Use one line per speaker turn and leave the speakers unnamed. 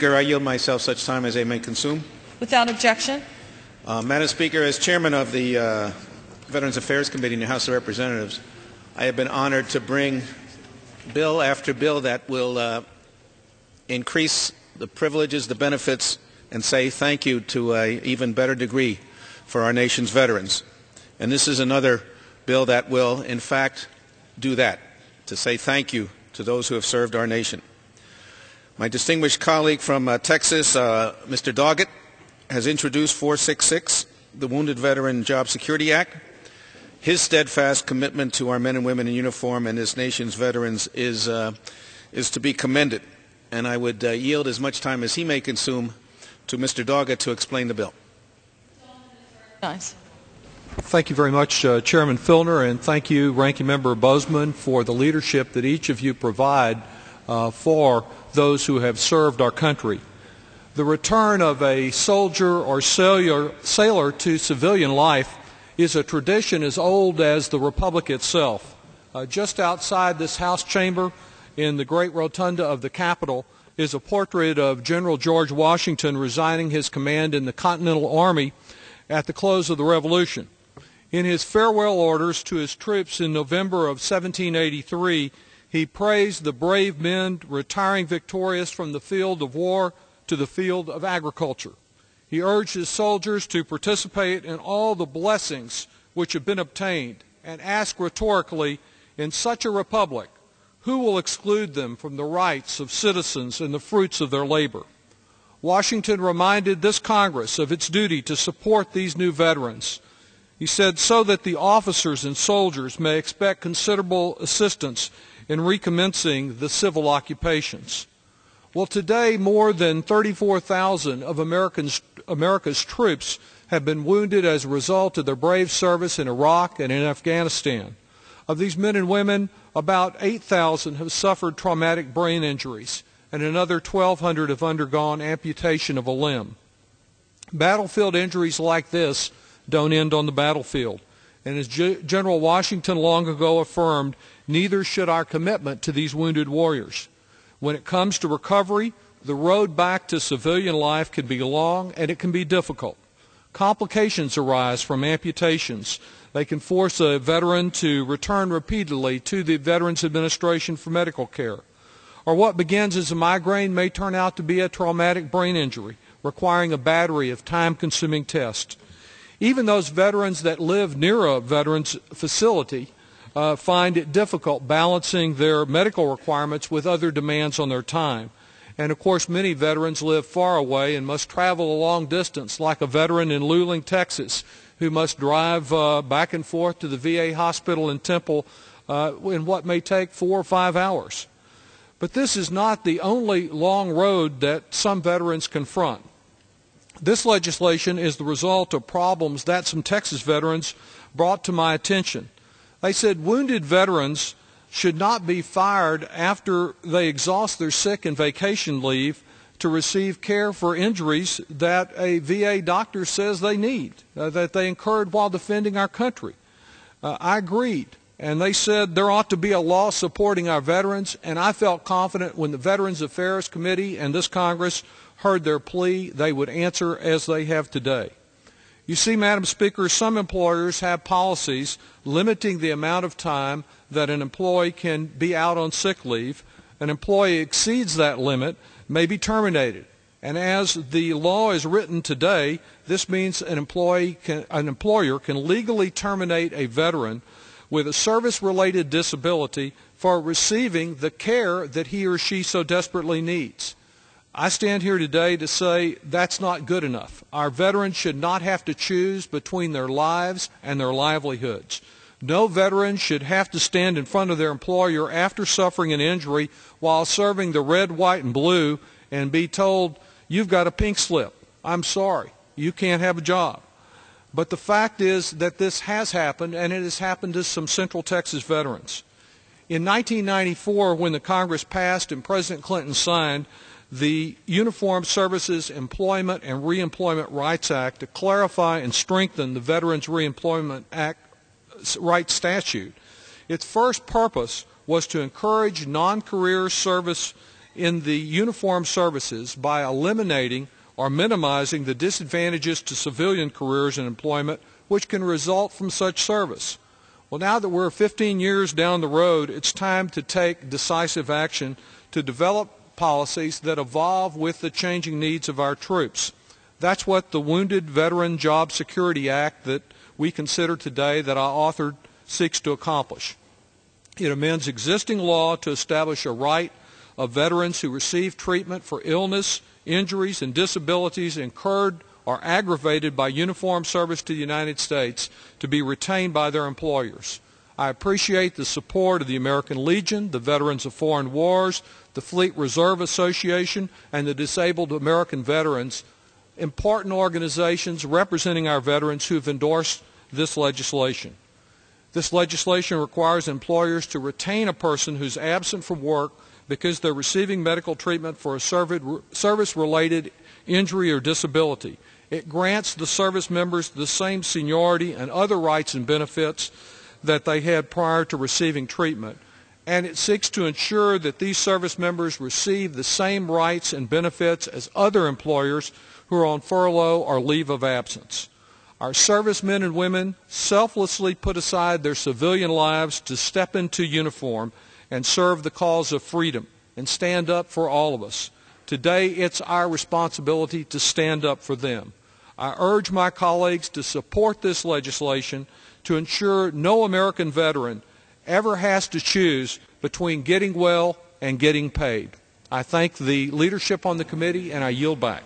I yield myself such time as they may consume.
Without objection.
Madam Speaker, as chairman of the Veterans Affairs Committee in the House of Representatives, I have been honored to bring bill after bill that will increase the privileges, the benefits, and say thank you to an even better degree for our nation's veterans. And this is another bill that will, in fact, do that, to say thank you to those who have served our nation. My distinguished colleague from Texas, Mr. Doggett, has introduced 466, the Wounded Veteran Job Security Act. His steadfast commitment to our men and women in uniform and this nation's veterans is to be commended. And I would yield as much time as he may consume to Mr. Doggett to explain the bill.
Nice.
Thank you very much, Chairman Filner, and thank you, Ranking Member Bozeman, for the leadership that each of you provide for those who have served our country. The return of a soldier or sailor to civilian life is a tradition as old as the Republic itself. Just outside this House chamber in the great rotunda of the Capitol is a portrait of General George Washington resigning his command in the Continental Army at the close of the Revolution. In his farewell orders to his troops in November of 1783, he praised the brave men retiring victorious from the field of war to the field of agriculture. He urged his soldiers to participate in all the blessings which have been obtained and asked rhetorically, in such a republic, who will exclude them from the rights of citizens and the fruits of their labor? Washington reminded this Congress of its duty to support these new veterans. He said, so that the officers and soldiers may expect considerable assistance in recommencing the civil occupations. Well, today more than 34,000 of America's troops have been wounded as a result of their brave service in Iraq and in Afghanistan. Of these men and women, about 8,000 have suffered traumatic brain injuries, and another 1,200 have undergone amputation of a limb. Battlefield injuries like this don't end on the battlefield. And as General Washington long ago affirmed, neither should our commitment to these wounded warriors. When it comes to recovery, the road back to civilian life can be long and it can be difficult. Complications arise from amputations. They can force a veteran to return repeatedly to the Veterans Administration for medical care. Or what begins as a migraine may turn out to be a traumatic brain injury, requiring a battery of time-consuming tests. Even those veterans that live near a veterans facility find it difficult balancing their medical requirements with other demands on their time. And of course, many veterans live far away and must travel a long distance, like a veteran in Luling, Texas, who must drive back and forth to the VA hospital in Temple in what may take 4 or 5 hours. But this is not the only long road that some veterans confront. This legislation is the result of problems that some Texas veterans brought to my attention. They said wounded veterans should not be fired after they exhaust their sick and vacation leave to receive care for injuries that a VA doctor says they need, that they incurred while defending our country. I agreed, and they said there ought to be a law supporting our veterans, and I felt confident when the Veterans Affairs Committee and this Congress heard their plea, they would answer as they have today. You see, Madam Speaker, some employers have policies limiting the amount of time that an employee can be out on sick leave. An employee exceeds that limit may be terminated. And as the law is written today, this means an employer can legally terminate a veteran with a service-related disability for receiving the care that he or she so desperately needs. I stand here today to say that's not good enough. Our veterans should not have to choose between their lives and their livelihoods. No veteran should have to stand in front of their employer after suffering an injury while serving the red, white, and blue and be told, you've got a pink slip. I'm sorry. You can't have a job. But the fact is that this has happened, and it has happened to some Central Texas veterans. In 1994, when the Congress passed and President Clinton signed the Uniformed Services Employment and Reemployment Rights Act to clarify and strengthen the Veterans Reemployment Act Rights Statute, its first purpose was to encourage non-career service in the uniformed services by eliminating or minimizing the disadvantages to civilian careers and employment which can result from such service. Well, now that we're 15 years down the road, it's time to take decisive action to develop policies that evolve with the changing needs of our troops. That's what the Wounded Veteran Job Security Act that we consider today, that I authored, seeks to accomplish. It amends existing law to establish a right of veterans who receive treatment for illness, injuries, and disabilities incurred or aggravated by uniformed service to the United States to be retained by their employers. I appreciate the support of the American Legion, the Veterans of Foreign Wars, the Fleet Reserve Association, and the Disabled American Veterans, important organizations representing our veterans who have endorsed this legislation. This legislation requires employers to retain a person who's absent from work because they're receiving medical treatment for a service-related injury or disability. It grants the service members the same seniority and other rights and benefits that they had prior to receiving treatment, and it seeks to ensure that these service members receive the same rights and benefits as other employers who are on furlough or leave of absence. Our servicemen and women selflessly put aside their civilian lives to step into uniform and serve the cause of freedom and stand up for all of us. Today, it's our responsibility to stand up for them. I urge my colleagues to support this legislation to ensure no American veteran ever has to choose between getting well and getting paid. I thank the leadership on the committee, and I yield back.